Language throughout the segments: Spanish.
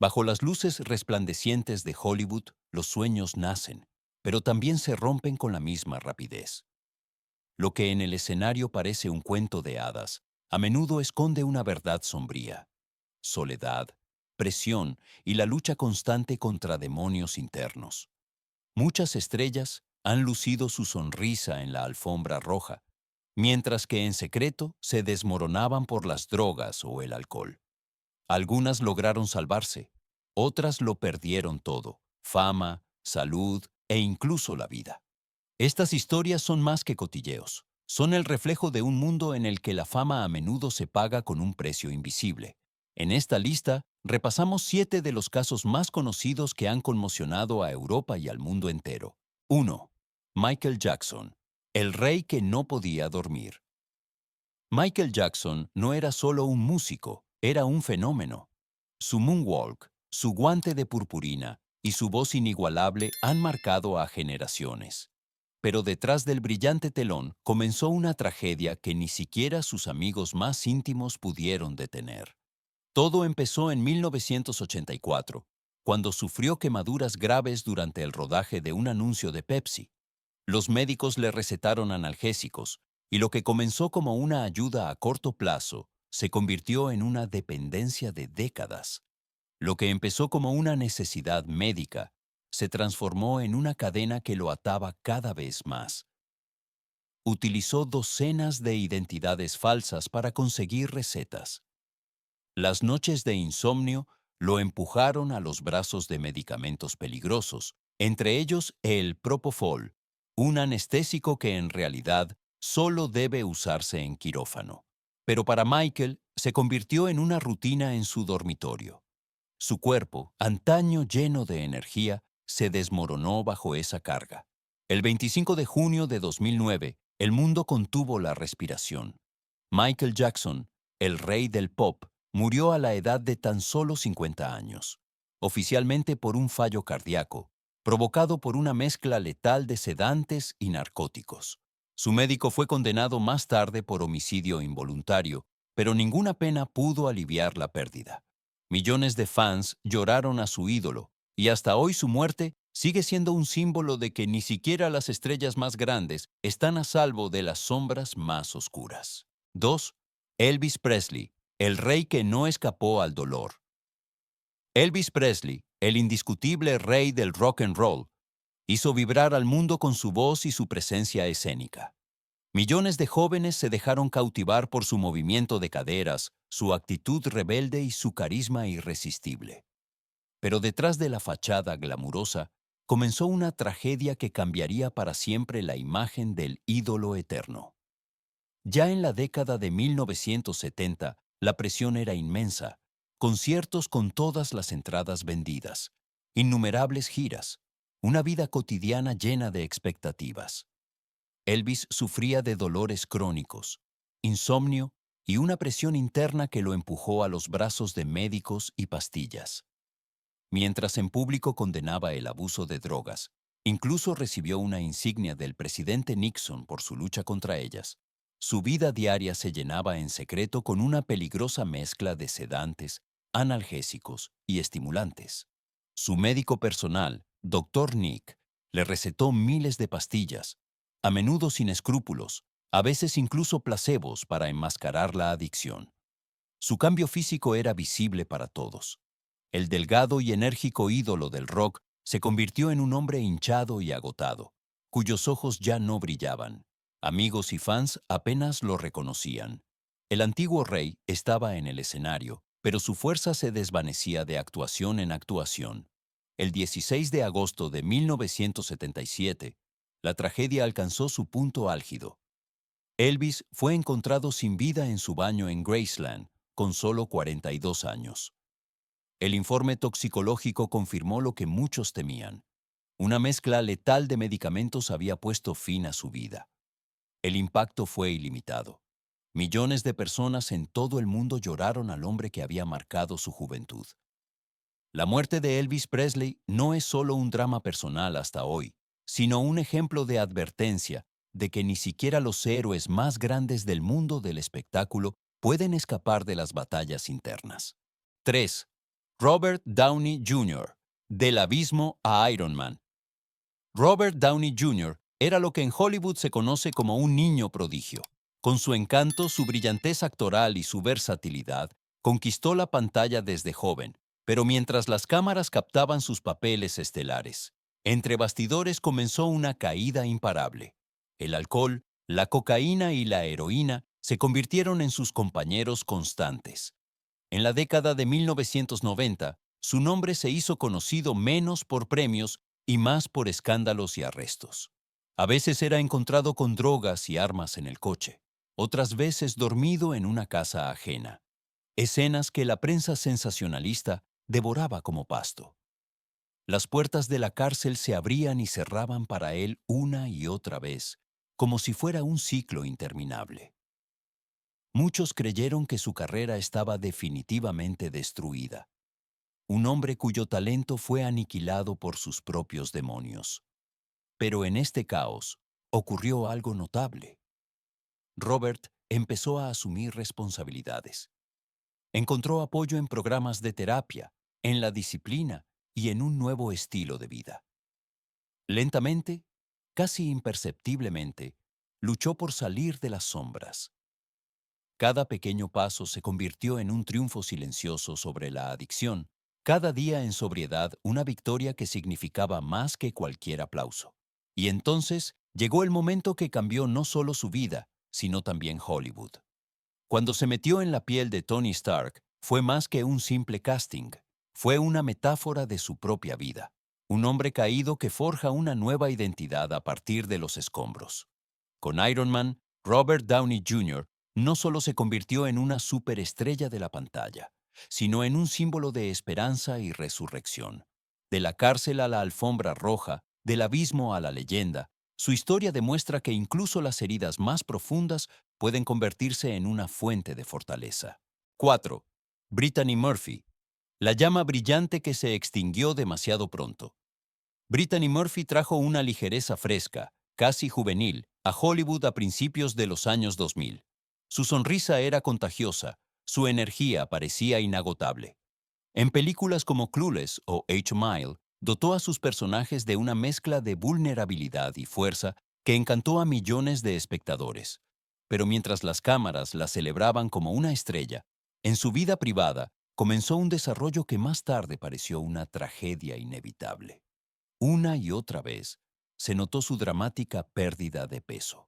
Bajo las luces resplandecientes de Hollywood, los sueños nacen, pero también se rompen con la misma rapidez. Lo que en el escenario parece un cuento de hadas, a menudo esconde una verdad sombría: soledad, presión y la lucha constante contra demonios internos. Muchas estrellas han lucido su sonrisa en la alfombra roja, mientras que en secreto se desmoronaban por las drogas o el alcohol. Algunas lograron salvarse, otras lo perdieron todo: fama, salud e incluso la vida. Estas historias son más que cotilleos. Son el reflejo de un mundo en el que la fama a menudo se paga con un precio invisible. En esta lista repasamos 7 de los casos más conocidos que han conmocionado a Europa y al mundo entero. 1. Michael Jackson, el rey que no podía dormir. Michael Jackson no era solo un músico, era un fenómeno. Su moonwalk, su guante de purpurina y su voz inigualable han marcado a generaciones. Pero detrás del brillante telón comenzó una tragedia que ni siquiera sus amigos más íntimos pudieron detener. Todo empezó en 1984, cuando sufrió quemaduras graves durante el rodaje de un anuncio de Pepsi. Los médicos le recetaron analgésicos, y lo que comenzó como una ayuda a corto plazo se convirtió en una dependencia de décadas. Lo que empezó como una necesidad médica se transformó en una cadena que lo ataba cada vez más. Utilizó docenas de identidades falsas para conseguir recetas. Las noches de insomnio lo empujaron a los brazos de medicamentos peligrosos, entre ellos el Propofol, un anestésico que en realidad solo debe usarse en quirófano. Pero para Michael se convirtió en una rutina en su dormitorio. Su cuerpo, antaño lleno de energía, se desmoronó bajo esa carga. El 25 de junio de 2009, el mundo contuvo la respiración. Michael Jackson, el rey del pop, murió a la edad de tan solo 50 años, oficialmente por un fallo cardíaco, provocado por una mezcla letal de sedantes y narcóticos. Su médico fue condenado más tarde por homicidio involuntario, pero ninguna pena pudo aliviar la pérdida. Millones de fans lloraron a su ídolo, y hasta hoy su muerte sigue siendo un símbolo de que ni siquiera las estrellas más grandes están a salvo de las sombras más oscuras. 2. Elvis Presley, el rey que no escapó al dolor. Elvis Presley, el indiscutible rey del rock and roll, hizo vibrar al mundo con su voz y su presencia escénica. Millones de jóvenes se dejaron cautivar por su movimiento de caderas, su actitud rebelde y su carisma irresistible. Pero detrás de la fachada glamurosa comenzó una tragedia que cambiaría para siempre la imagen del ídolo eterno. Ya en la década de 1970, la presión era inmensa: conciertos con todas las entradas vendidas, innumerables giras, una vida cotidiana llena de expectativas. Elvis sufría de dolores crónicos, insomnio y una presión interna que lo empujó a los brazos de médicos y pastillas. Mientras en público condenaba el abuso de drogas, incluso recibió una insignia del presidente Nixon por su lucha contra ellas. Su vida diaria se llenaba en secreto con una peligrosa mezcla de sedantes, analgésicos y estimulantes. Su médico personal, Dr. Nick, le recetó miles de pastillas, a menudo sin escrúpulos, a veces incluso placebos para enmascarar la adicción. Su cambio físico era visible para todos. El delgado y enérgico ídolo del rock se convirtió en un hombre hinchado y agotado, cuyos ojos ya no brillaban. Amigos y fans apenas lo reconocían. El antiguo rey estaba en el escenario, pero su fuerza se desvanecía de actuación en actuación. El 16 de agosto de 1977, la tragedia alcanzó su punto álgido. Elvis fue encontrado sin vida en su baño en Graceland, con solo 42 años. El informe toxicológico confirmó lo que muchos temían: una mezcla letal de medicamentos había puesto fin a su vida. El impacto fue ilimitado. Millones de personas en todo el mundo lloraron al hombre que había marcado su juventud. La muerte de Elvis Presley no es solo un drama personal hasta hoy, sino un ejemplo de advertencia de que ni siquiera los héroes más grandes del mundo del espectáculo pueden escapar de las batallas internas. 3. Robert Downey Jr., Del abismo a Iron Man. Robert Downey Jr. era lo que en Hollywood se conoce como un niño prodigio. Con su encanto, su brillantez actoral y su versatilidad, conquistó la pantalla desde joven, pero mientras las cámaras captaban sus papeles estelares, entre bastidores comenzó una caída imparable. El alcohol, la cocaína y la heroína se convirtieron en sus compañeros constantes. En la década de 1990, su nombre se hizo conocido menos por premios y más por escándalos y arrestos. A veces era encontrado con drogas y armas en el coche, otras veces dormido en una casa ajena. Escenas que la prensa sensacionalista devoraba como pasto. Las puertas de la cárcel se abrían y cerraban para él una y otra vez, como si fuera un ciclo interminable. Muchos creyeron que su carrera estaba definitivamente destruida. Un hombre cuyo talento fue aniquilado por sus propios demonios. Pero en este caos ocurrió algo notable. Robert empezó a asumir responsabilidades. Encontró apoyo en programas de terapia, en la disciplina y en un nuevo estilo de vida. Lentamente, casi imperceptiblemente, luchó por salir de las sombras. Cada pequeño paso se convirtió en un triunfo silencioso sobre la adicción, cada día en sobriedad una victoria que significaba más que cualquier aplauso. Y entonces llegó el momento que cambió no solo su vida, sino también Hollywood. Cuando se metió en la piel de Tony Stark, fue más que un simple casting, fue una metáfora de su propia vida, un hombre caído que forja una nueva identidad a partir de los escombros. Con Iron Man, Robert Downey Jr. no solo se convirtió en una superestrella de la pantalla, sino en un símbolo de esperanza y resurrección. De la cárcel a la alfombra roja, del abismo a la leyenda, su historia demuestra que incluso las heridas más profundas pueden convertirse en una fuente de fortaleza. 4. Brittany Murphy, la llama brillante que se extinguió demasiado pronto. Brittany Murphy trajo una ligereza fresca, casi juvenil, a Hollywood a principios de los años 2000. Su sonrisa era contagiosa, su energía parecía inagotable. En películas como Clueless o 8 Mile, dotó a sus personajes de una mezcla de vulnerabilidad y fuerza que encantó a millones de espectadores. Pero mientras las cámaras la celebraban como una estrella, en su vida privada comenzó un desarrollo que más tarde pareció una tragedia inevitable. Una y otra vez se notó su dramática pérdida de peso.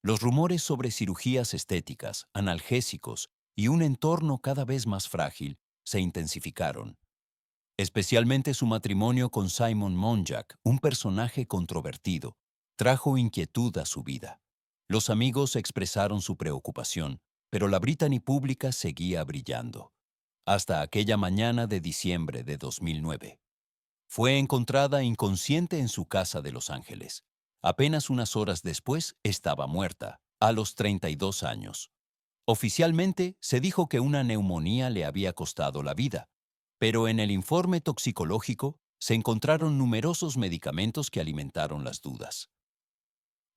Los rumores sobre cirugías estéticas, analgésicos y un entorno cada vez más frágil se intensificaron. Especialmente su matrimonio con Simon Monjack, un personaje controvertido, trajo inquietud a su vida. Los amigos expresaron su preocupación, pero la Brittany pública seguía brillando. Hasta aquella mañana de diciembre de 2009. Fue encontrada inconsciente en su casa de Los Ángeles. Apenas unas horas después estaba muerta, a los 32 años. Oficialmente se dijo que una neumonía le había costado la vida, pero en el informe toxicológico se encontraron numerosos medicamentos que alimentaron las dudas.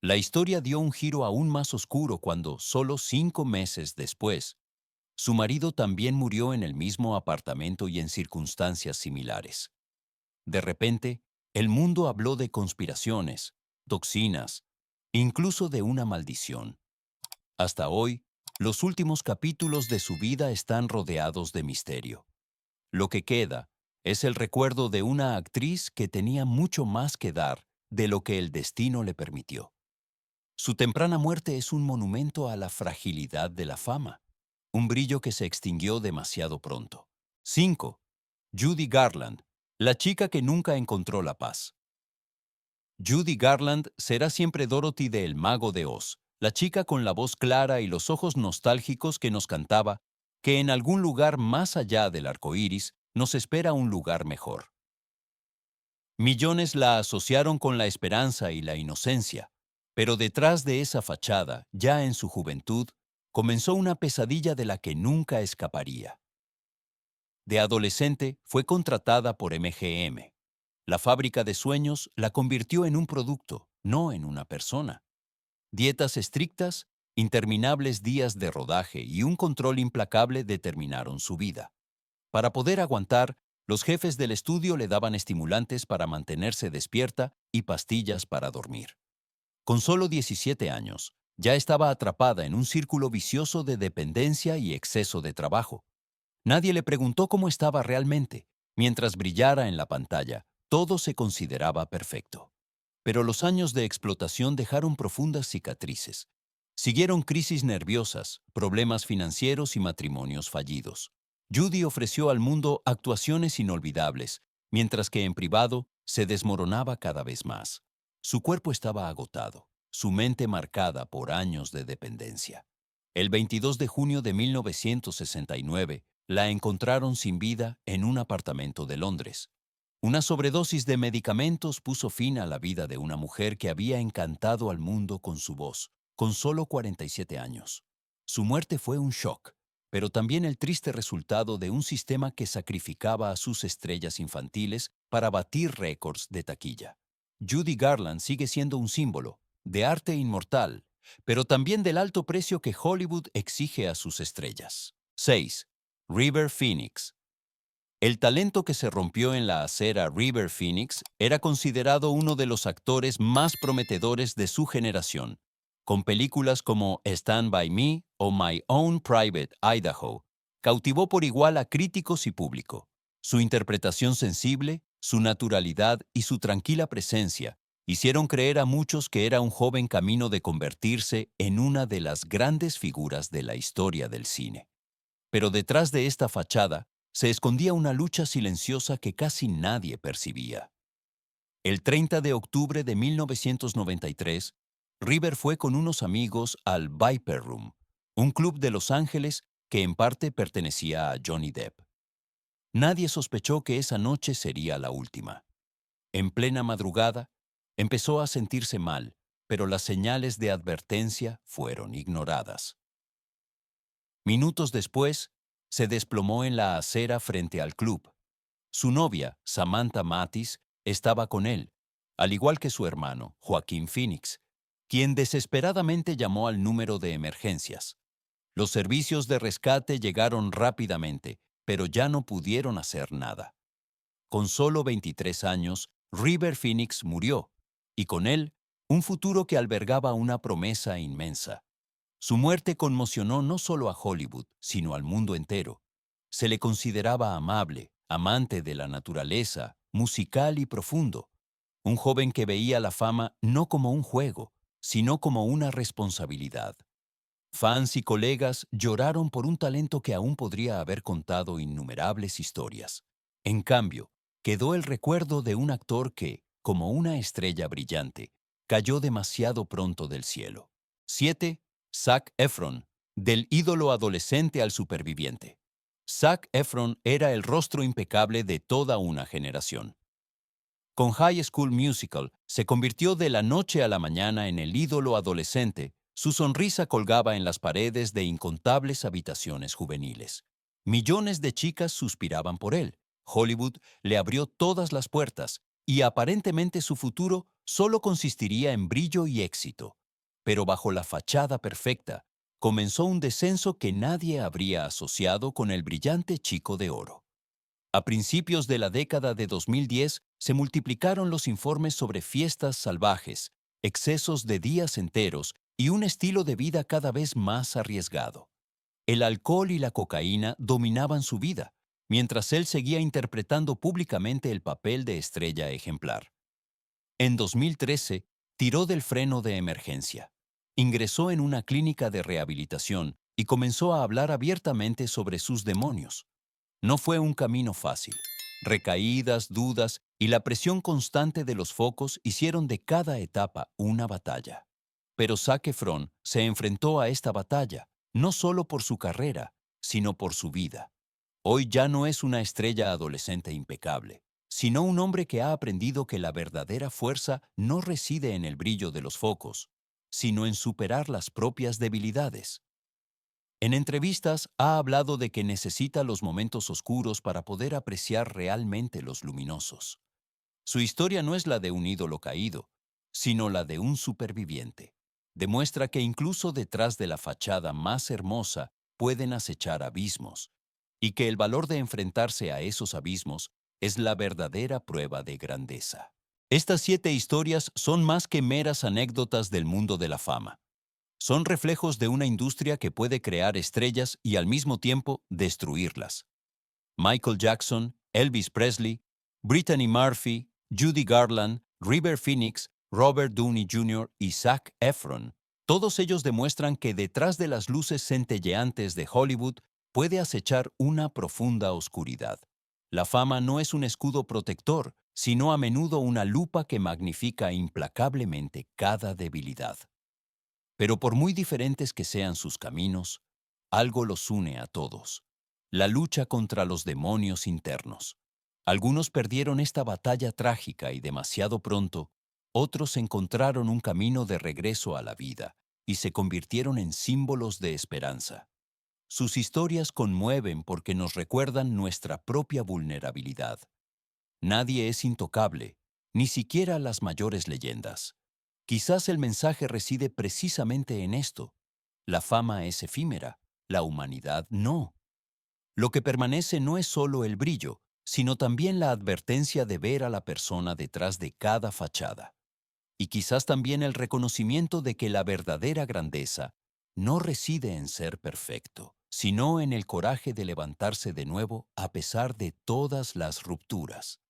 La historia dio un giro aún más oscuro cuando, solo 5 meses después, su marido también murió en el mismo apartamento y en circunstancias similares. De repente, el mundo habló de conspiraciones, toxinas, incluso de una maldición. Hasta hoy, los últimos capítulos de su vida están rodeados de misterio. Lo que queda es el recuerdo de una actriz que tenía mucho más que dar de lo que el destino le permitió. Su temprana muerte es un monumento a la fragilidad de la fama, un brillo que se extinguió demasiado pronto. 5. Judy Garland, la chica que nunca encontró la paz. Judy Garland será siempre Dorothy de El Mago de Oz, la chica con la voz clara y los ojos nostálgicos que nos cantaba que en algún lugar más allá del arco iris nos espera un lugar mejor. Millones la asociaron con la esperanza y la inocencia, pero detrás de esa fachada, ya en su juventud, comenzó una pesadilla de la que nunca escaparía. De adolescente fue contratada por MGM. La fábrica de sueños la convirtió en un producto, no en una persona. Dietas estrictas, interminables días de rodaje y un control implacable determinaron su vida. Para poder aguantar, los jefes del estudio le daban estimulantes para mantenerse despierta y pastillas para dormir. Con solo 17 años, ya estaba atrapada en un círculo vicioso de dependencia y exceso de trabajo. Nadie le preguntó cómo estaba realmente. Mientras brillara en la pantalla, todo se consideraba perfecto. Pero los años de explotación dejaron profundas cicatrices. Siguieron crisis nerviosas, problemas financieros y matrimonios fallidos. Judy ofreció al mundo actuaciones inolvidables, mientras que en privado se desmoronaba cada vez más. Su cuerpo estaba agotado, su mente marcada por años de dependencia. El 22 de junio de 1969, la encontraron sin vida en un apartamento de Londres. Una sobredosis de medicamentos puso fin a la vida de una mujer que había encantado al mundo con su voz, con solo 47 años. Su muerte fue un shock, pero también el triste resultado de un sistema que sacrificaba a sus estrellas infantiles para batir récords de taquilla. Judy Garland sigue siendo un símbolo de arte inmortal, pero también del alto precio que Hollywood exige a sus estrellas. 6. River Phoenix. El talento que se rompió en la acera River Phoenix era considerado uno de los actores más prometedores de su generación. Con películas como Stand By Me o My Own Private Idaho, cautivó por igual a críticos y público. Su interpretación sensible, su naturalidad y su tranquila presencia hicieron creer a muchos que era un joven camino de convertirse en una de las grandes figuras de la historia del cine. Pero detrás de esta fachada se escondía una lucha silenciosa que casi nadie percibía. El 30 de octubre de 1993, River fue con unos amigos al Viper Room, un club de Los Ángeles que en parte pertenecía a Johnny Depp. Nadie sospechó que esa noche sería la última. En plena madrugada, empezó a sentirse mal, pero las señales de advertencia fueron ignoradas. Minutos después, se desplomó en la acera frente al club. Su novia, Samantha Mathis, estaba con él, al igual que su hermano, Joaquín Phoenix, quien desesperadamente llamó al número de emergencias. Los servicios de rescate llegaron rápidamente, pero ya no pudieron hacer nada. Con solo 23 años, River Phoenix murió, y con él, un futuro que albergaba una promesa inmensa. Su muerte conmocionó no solo a Hollywood, sino al mundo entero. Se le consideraba amable, amante de la naturaleza, musical y profundo. Un joven que veía la fama no como un juego, sino como una responsabilidad. Fans y colegas lloraron por un talento que aún podría haber contado innumerables historias. En cambio, quedó el recuerdo de un actor que, como una estrella brillante, cayó demasiado pronto del cielo. 7. Zac Efron, del ídolo adolescente al superviviente. Zac Efron era el rostro impecable de toda una generación. Con High School Musical, se convirtió de la noche a la mañana en el ídolo adolescente. Su sonrisa colgaba en las paredes de incontables habitaciones juveniles. Millones de chicas suspiraban por él. Hollywood le abrió todas las puertas y aparentemente su futuro solo consistiría en brillo y éxito. Pero bajo la fachada perfecta, comenzó un descenso que nadie habría asociado con el brillante chico de oro. A principios de la década de 2010 se multiplicaron los informes sobre fiestas salvajes, excesos de días enteros y un estilo de vida cada vez más arriesgado. El alcohol y la cocaína dominaban su vida, mientras él seguía interpretando públicamente el papel de estrella ejemplar. En 2013, tiró del freno de emergencia. Ingresó en una clínica de rehabilitación y comenzó a hablar abiertamente sobre sus demonios. No fue un camino fácil. Recaídas, dudas y la presión constante de los focos hicieron de cada etapa una batalla. Pero Zac Efron se enfrentó a esta batalla, no solo por su carrera, sino por su vida. Hoy ya no es una estrella adolescente impecable, sino un hombre que ha aprendido que la verdadera fuerza no reside en el brillo de los focos, sino en superar las propias debilidades. En entrevistas ha hablado de que necesita los momentos oscuros para poder apreciar realmente los luminosos. Su historia no es la de un ídolo caído, sino la de un superviviente. Demuestra que incluso detrás de la fachada más hermosa pueden acechar abismos. y que el valor de enfrentarse a esos abismos es la verdadera prueba de grandeza. Estas 7 historias son más que meras anécdotas del mundo de la fama. Son reflejos de una industria que puede crear estrellas y al mismo tiempo destruirlas. Michael Jackson, Elvis Presley, Brittany Murphy, Judy Garland, River Phoenix, Robert Downey Jr. y Zac Efron. Todos ellos demuestran que detrás de las luces centelleantes de Hollywood puede acechar una profunda oscuridad. La fama no es un escudo protector, sino a menudo una lupa que magnifica implacablemente cada debilidad. Pero por muy diferentes que sean sus caminos, algo los une a todos: la lucha contra los demonios internos. Algunos perdieron esta batalla trágica y demasiado pronto, otros encontraron un camino de regreso a la vida y se convirtieron en símbolos de esperanza. Sus historias conmueven porque nos recuerdan nuestra propia vulnerabilidad. Nadie es intocable, ni siquiera las mayores leyendas. Quizás el mensaje reside precisamente en esto: la fama es efímera, la humanidad no. Lo que permanece no es solo el brillo, sino también la advertencia de ver a la persona detrás de cada fachada. Y quizás también el reconocimiento de que la verdadera grandeza no reside en ser perfecto, sino en el coraje de levantarse de nuevo a pesar de todas las rupturas.